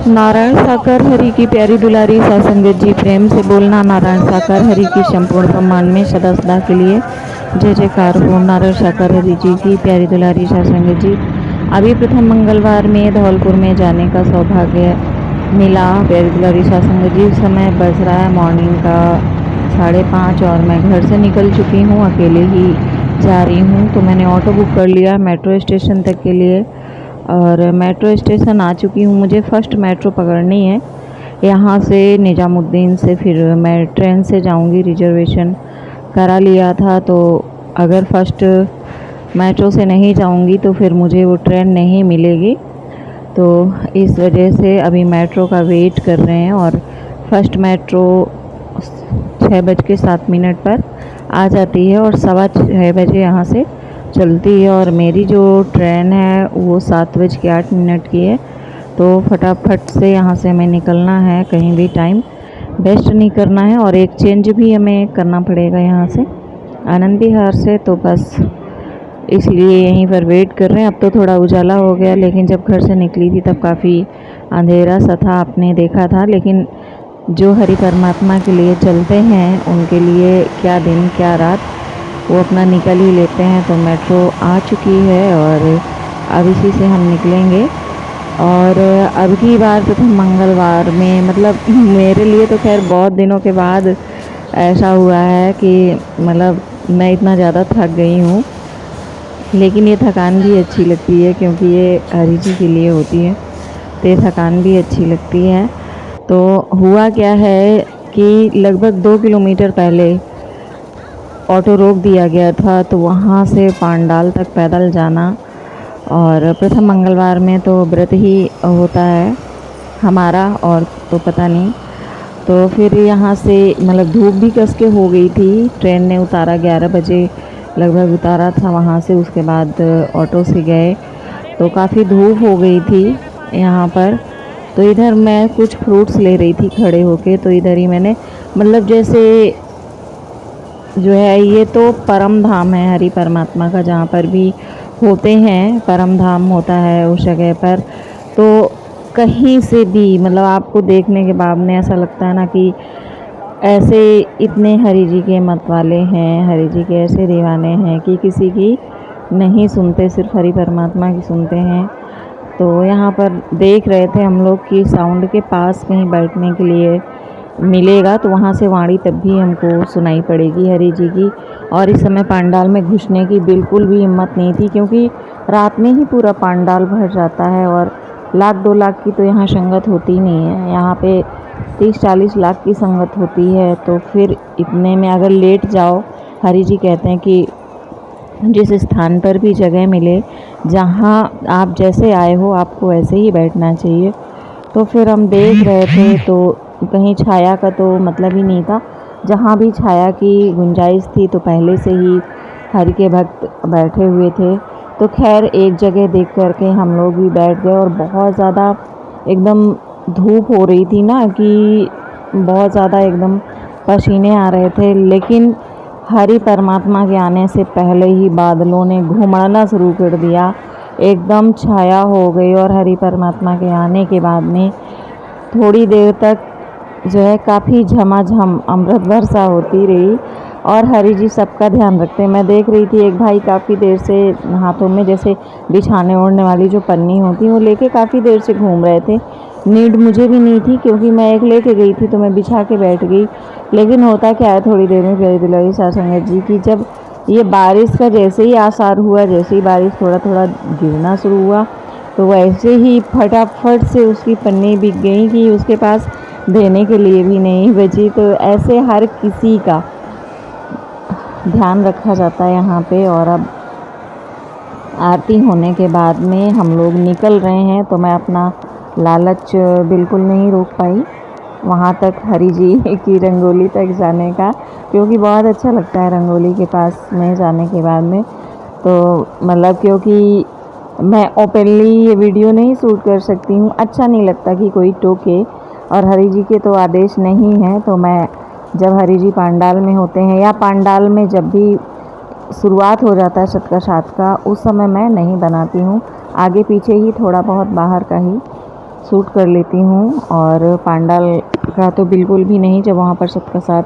नारायण साकार हरि की प्यारी दुलारी सासंगत जी, प्रेम से बोलना नारायण साकार हरि की संपूर्ण ब्रह्मांड में सदा सदा के लिए जय जयकार हो। नारायण साकार हरि जी की प्यारी दुलारी सासंगत जी, अभी प्रथम मंगलवार में धौलपुर में जाने का सौभाग्य मिला। प्यारी दुलारी सासंगत जी, समय बज रहा है मॉर्निंग का 5:30 और मैं घर से निकल चुकी हूँ, अकेले ही जा रही हूँ। तो मैंने ऑटो बुक कर लिया मेट्रो स्टेशन तक के लिए और मेट्रो स्टेशन आ चुकी हूँ। मुझे फ़र्स्ट मेट्रो पकड़नी है यहाँ से निजामुद्दीन से, फिर मैं ट्रेन से जाऊँगी। रिजर्वेशन करा लिया था, तो अगर फर्स्ट मेट्रो से नहीं जाऊँगी तो फिर मुझे वो ट्रेन नहीं मिलेगी। तो इस वजह से अभी मेट्रो का वेट कर रहे हैं और फर्स्ट मेट्रो 6:07 पर आ जाती है और 6:15 यहाँ से चलती है। और मेरी जो ट्रेन है वो 7:08 की है, तो फटाफट से यहाँ से हमें निकलना है, कहीं भी टाइम वेस्ट नहीं करना है। और एक चेंज भी हमें करना पड़ेगा यहाँ से आनंद विहार से, तो बस इसलिए यहीं पर वेट कर रहे हैं। अब तो थोड़ा उजाला हो गया, लेकिन जब घर से निकली थी तब काफ़ी अंधेरा सा था, आपने देखा था। लेकिन जो हरि परमात्मा के लिए चलते हैं उनके लिए क्या दिन क्या रात, वो अपना निकल ही लेते हैं। तो मेट्रो आ चुकी है और अब इसी से हम निकलेंगे। और अब की बार तो मंगलवार में, मतलब मेरे लिए तो खैर बहुत दिनों के बाद ऐसा हुआ है कि मतलब मैं इतना ज़्यादा थक गई हूँ, लेकिन ये थकान भी अच्छी लगती है क्योंकि ये हरि जी के लिए होती है, तो ये थकान भी अच्छी लगती है। तो हुआ क्या है कि लगभग 2 किलोमीटर पहले ऑटो रोक दिया गया था, तो वहाँ से पांडाल तक पैदल जाना। और प्रथम मंगलवार में तो व्रत ही होता है हमारा, और तो पता नहीं। तो फिर यहाँ से मतलब धूप भी कस के हो गई थी, ट्रेन ने उतारा 11 बजे लगभग उतारा था वहाँ से। उसके बाद ऑटो से गए तो काफ़ी धूप हो गई थी यहाँ पर। तो इधर मैं कुछ फ्रूट्स ले रही थी खड़े होके, तो इधर ही मैंने मतलब जैसे जो है ये तो परम धाम है हरि परमात्मा का, जहाँ पर भी होते हैं परम धाम होता है उस जगह पर। तो कहीं से भी मतलब आपको देखने के बाद में ऐसा लगता है ना कि ऐसे इतने हरि जी के मत वाले हैं, हरि जी के ऐसे दीवाने हैं कि किसी की नहीं सुनते, सिर्फ हरि परमात्मा की सुनते हैं। तो यहाँ पर देख रहे थे हम लोग कि साउंड के पास कहीं बैठने के लिए मिलेगा, तो वहाँ से वाणी तब भी हमको सुनाई पड़ेगी हरि जी की। और इस समय पांडाल में घुसने की बिल्कुल भी हिम्मत नहीं थी, क्योंकि रात में ही पूरा पांडाल भर जाता है और 1,00,000-2 लाख की तो यहाँ संगत होती नहीं है। यहाँ पे 30-40 लाख की संगत होती है। तो फिर इतने में अगर लेट जाओ, हरि जी कहते हैं कि जिस स्थान पर भी जगह मिले, जहाँ आप जैसे आए हो आपको वैसे ही बैठना चाहिए। तो फिर हम देख रहे थे तो कहीं छाया का तो मतलब ही नहीं था, जहाँ भी छाया की गुंजाइश थी तो पहले से ही हरि के भक्त बैठे हुए थे। तो खैर एक जगह देख करके हम लोग भी बैठ गए। और बहुत ज़्यादा एकदम धूप हो रही थी ना कि बहुत ज़्यादा एकदम पसीने आ रहे थे, लेकिन हरि परमात्मा के आने से पहले ही बादलों ने घुमाना शुरू कर दिया, एकदम छाया हो गई। और हरि परमात्मा के आने के बाद में थोड़ी देर तक जो है काफ़ी झमाझम अमृत वर्षा होती रही। और हरि जी सबका ध्यान रखते हैं। मैं देख रही थी एक भाई काफ़ी देर से हाथों में जैसे बिछाने ओढ़ने वाली जो पन्नी होती है वो लेके काफ़ी देर से घूम रहे थे। नीड मुझे भी नहीं थी, क्योंकि मैं एक लेके गई थी तो मैं बिछा के बैठ गई। लेकिन होता क्या है थोड़ी देर में प्यारी दुलारी सासंगत जी की, जब ये बारिश का जैसे ही आसार हुआ, जैसे ही बारिश थोड़ा थोड़ा गिरना शुरू हुआ, तो वैसे ही फटाफट से उसकी पन्नी बिक गई कि उसके पास देने के लिए भी नहीं बची। तो ऐसे हर किसी का ध्यान रखा जाता है यहाँ पे। और अब आरती होने के बाद में हम लोग निकल रहे हैं, तो मैं अपना लालच बिल्कुल नहीं रोक पाई वहाँ तक हरि जी की रंगोली तक जाने का, क्योंकि बहुत अच्छा लगता है रंगोली के पास में जाने के बाद में। तो मतलब क्योंकि मैं ओपनली ये वीडियो नहीं शूट कर सकती हूँ, अच्छा नहीं लगता कि कोई टोके, और हरि जी के तो आदेश नहीं है। तो मैं जब हरि जी पांडाल में होते हैं या पांडाल में जब भी शुरुआत हो जाता है शतका सात का, उस समय मैं नहीं बनाती हूँ, आगे पीछे ही थोड़ा बहुत बाहर का ही सूट कर लेती हूँ। और पांडाल का तो बिल्कुल भी नहीं, जब वहाँ पर सबका साथ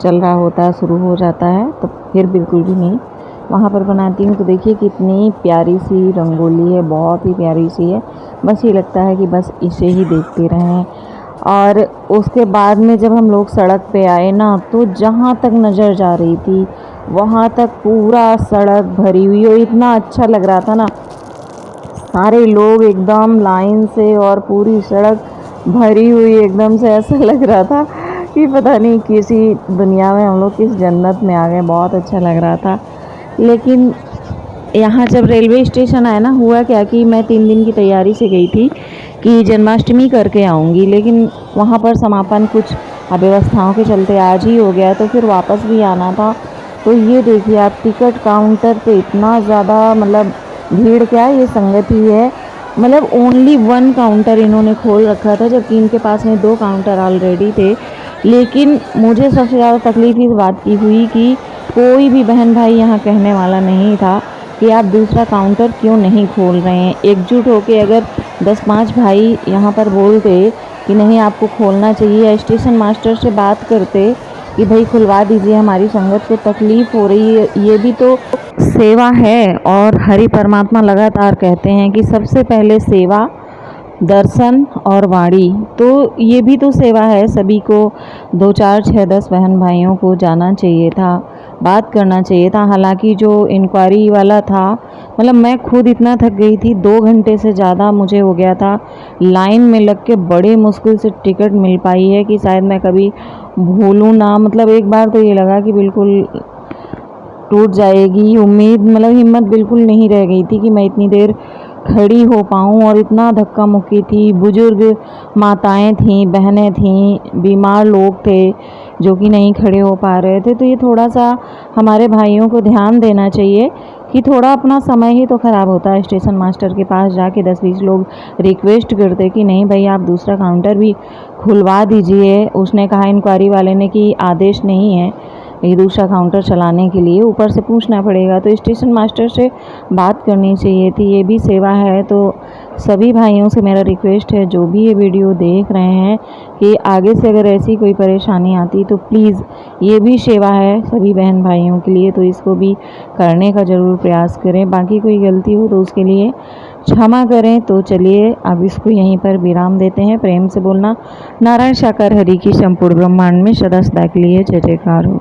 चल रहा होता है, शुरू हो जाता है, तो फिर बिल्कुल भी नहीं वहाँ पर बनाती हूँ। तो देखिए कितनी प्यारी सी रंगोली है, बहुत ही प्यारी सी है। बस ये लगता है कि बस इसे ही देखते रहें। और उसके बाद में जब हम लोग सड़क पे आए ना, तो जहाँ तक नज़र जा रही थी वहाँ तक पूरा सड़क भरी हुई, और इतना अच्छा लग रहा था ना, सारे लोग एकदम लाइन से और पूरी सड़क भरी हुई, एकदम से ऐसा लग रहा था कि पता नहीं किसी दुनिया में हम लोग किस जन्नत में आ गए। बहुत अच्छा लग रहा था। लेकिन यहाँ जब रेलवे स्टेशन आया ना, हुआ क्या कि मैं 3 दिन की तैयारी से गई थी कि जन्माष्टमी करके आऊँगी, लेकिन वहाँ पर समापन कुछ अव्यवस्थाओं के चलते आज ही हो गया, तो फिर वापस भी आना था। तो ये देखिए आप, टिकट काउंटर पे इतना ज़्यादा मतलब भीड़, क्या ये संगत ही है। मतलब ओनली 1 काउंटर इन्होंने खोल रखा था, जबकि इनके पास में 2 काउंटर ऑलरेडी थे। लेकिन मुझे सबसे ज़्यादा तकलीफ़ इस बात की हुई कि कोई भी बहन भाई यहाँ कहने वाला नहीं था कि आप दूसरा काउंटर क्यों नहीं खोल रहे हैं। एकजुट होकर अगर 10-5 भाई यहाँ पर बोलते कि नहीं आपको खोलना चाहिए, या स्टेशन मास्टर से बात करते कि भाई खुलवा दीजिए, हमारी संगत को तकलीफ़ हो रही है, ये भी तो सेवा है। और हरि परमात्मा लगातार कहते हैं कि सबसे पहले सेवा, दर्शन और वाणी, तो ये भी तो सेवा है। सभी को 2 4 6 10 बहन भाइयों को जाना चाहिए था, बात करना चाहिए था। हालांकि जो इंक्वायरी वाला था, मतलब मैं खुद इतना थक गई थी, 2 घंटे से ज़्यादा मुझे हो गया था लाइन में लग के। बड़े मुश्किल से टिकट मिल पाई है कि शायद मैं कभी भूलूँ ना। मतलब एक बार तो ये लगा कि बिल्कुल टूट जाएगी उम्मीद, मतलब हिम्मत बिल्कुल नहीं रह गई थी कि मैं इतनी देर खड़ी हो पाऊँ। और इतना धक्का मुक्की थी, बुजुर्ग माताएं थीं, बहनें थीं, बीमार लोग थे जो कि नहीं खड़े हो पा रहे थे। तो ये थोड़ा सा हमारे भाइयों को ध्यान देना चाहिए कि थोड़ा अपना समय ही तो ख़राब होता है। स्टेशन मास्टर के पास जाके 10-20 लोग रिक्वेस्ट करते कि नहीं भाई आप दूसरा काउंटर भी खुलवा दीजिए। उसने कहा, इंक्वायरी वाले ने, कि आदेश नहीं है ये दूसरा काउंटर चलाने के लिए, ऊपर से पूछना पड़ेगा। तो स्टेशन मास्टर से बात करनी चाहिए थी, ये भी सेवा है। तो सभी भाइयों से मेरा रिक्वेस्ट है, जो भी ये वीडियो देख रहे हैं, कि आगे से अगर ऐसी कोई परेशानी आती तो प्लीज़, ये भी सेवा है सभी बहन भाइयों के लिए, तो इसको भी करने का ज़रूर प्रयास करें। बाकी कोई गलती हो तो उसके लिए क्षमा करें। तो चलिए अब इसको यहीं पर विराम देते हैं। प्रेम से बोलना, नारायण साकार हरि की संपूर्ण ब्रह्मांड में सदा सदा के लिए जय जयकार हो।